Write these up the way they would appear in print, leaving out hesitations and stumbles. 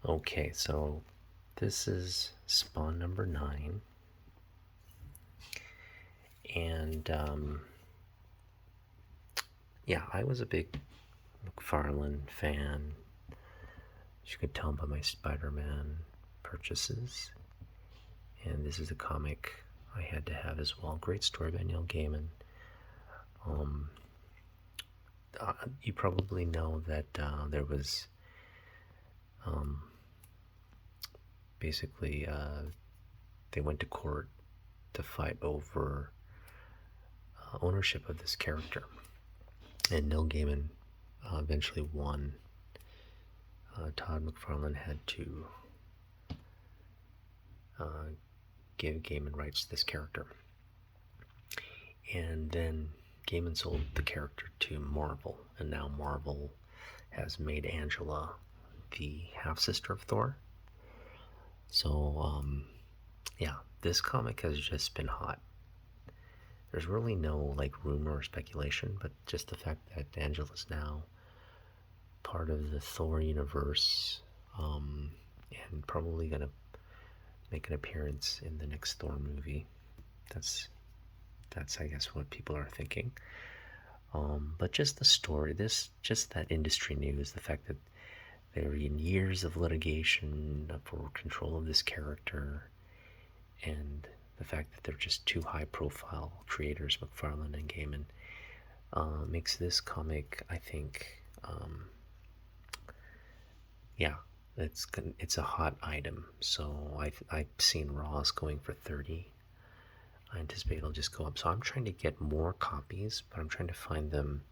Okay, so this is Spawn number 9, and yeah, I was a big McFarlane fan. As you could tell by my Spider-Man purchases, and this is a comic I had to have as well. Great story by Neil Gaiman. Um, you probably know that there was um, basically they went to court to fight over ownership of this character, and Neil Gaiman eventually won. Todd McFarlane had to give Gaiman rights to this character, and then Gaiman sold the character to Marvel, and now Marvel has made Angela the half sister of Thor. So yeah, this comic has just been hot. There's really no like rumor or speculation, but just the fact that Angela's now part of the Thor universe, and probably gonna make an appearance in the next Thor movie. That's I guess what people are thinking. But just the story, just that industry news, the fact that they're in years of litigation for control of this character, and the fact that they're just two high-profile creators, McFarlane and Gaiman, makes this comic, I think, yeah, it's a hot item. So I've seen Raws going for 30. I anticipate it'll just go up. So I'm trying to get more copies, but I'm trying to find them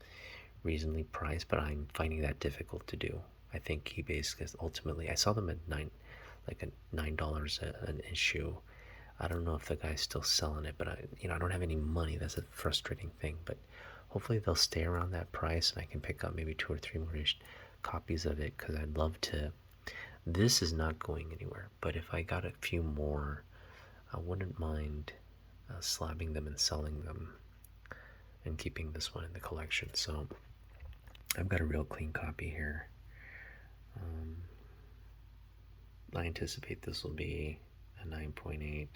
reasonably priced, but I'm finding that difficult to do. I think eBay's, because ultimately I saw them at $9 an issue. I don't know if the guy's still selling it, but I don't have any money. That's a frustrating thing. But hopefully they'll stay around that price, and I can pick up maybe 2 or 3 more copies of it, because I'd love to. This is not going anywhere, but if I got a few more, I wouldn't mind slabbing them and selling them and keeping this one in the collection. So I've got a real clean copy here. I anticipate this will be a 9.8.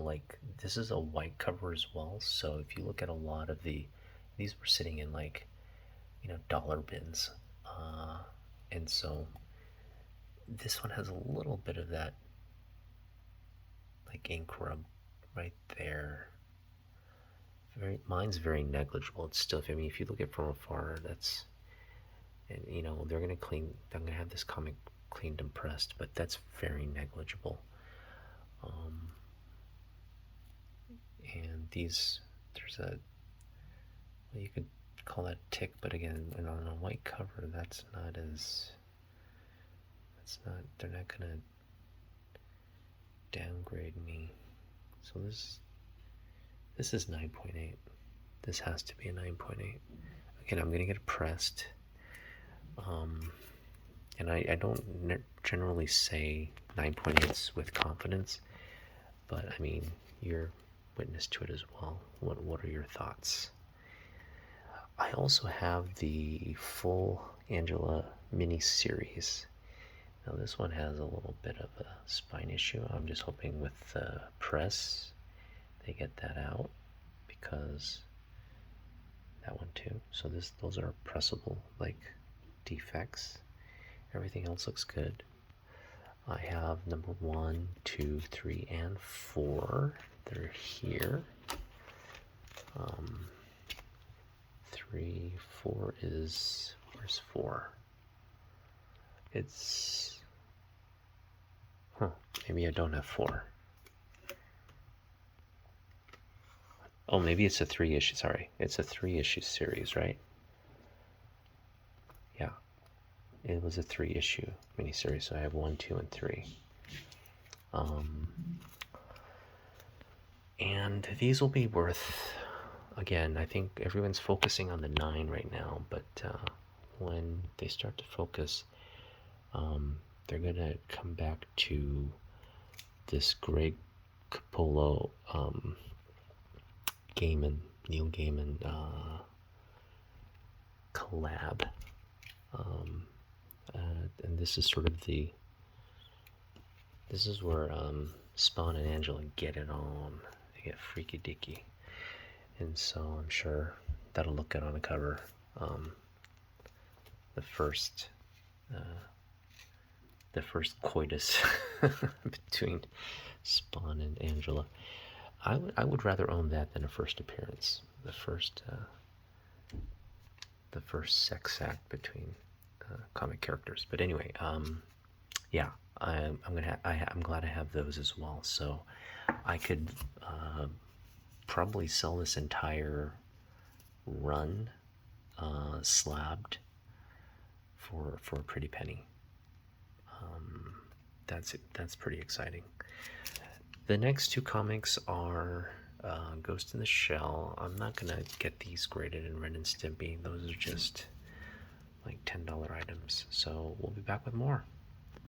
Like this is a white cover as well. So if you look at a lot of these were sitting in like, dollar bins. And so this one has a little bit of that like ink rub right there. Mine's very negligible. It's still, I mean, if you look at it from afar, that's, and they're gonna clean. I'm gonna have this comic cleaned and pressed, but that's very negligible. And there's well, you could call that tick, but again, and on a white cover, that's not. They're not gonna downgrade me. So this is 9.8. This has to be a 9.8. Again, I'm gonna get it pressed. And I don't generally say 9.8s with confidence, but I mean, you're witness to it as well. What are your thoughts? I also have the full Angela mini series. Now this one has a little bit of a spine issue. I'm just hoping with the press they get that out, because that one too. So those are pressable like defects. Everything else looks good. I have number 1, 2, 3, and 4. They're here. 3, 4 is, where's 4? It's, maybe I don't have 4. Oh, maybe it's a 3 issue, sorry. It's a 3 issue series, right? Yeah. It was a 3 issue miniseries, so I have 1, 2, and 3. And these will be worth, again, I think everyone's focusing on the 9 right now, but when they start to focus, they're gonna come back to this Greg Capullo, Neil Gaiman collab. And this is sort of this is where Spawn and Angela get it on. They get freaky dicky. And so I'm sure that'll look good on a cover. The first coitus between Spawn and Angela. I would rather own that than a first appearance. The first sex act between comic characters. But anyway, yeah, I'm glad I have those as well. So I could probably sell this entire run slabbed for a pretty penny. That's pretty exciting. The next two comics are Ghost in the Shell. I'm not gonna get these graded in Ren and Stimpy. Those are just like $10 items. So we'll be back with more.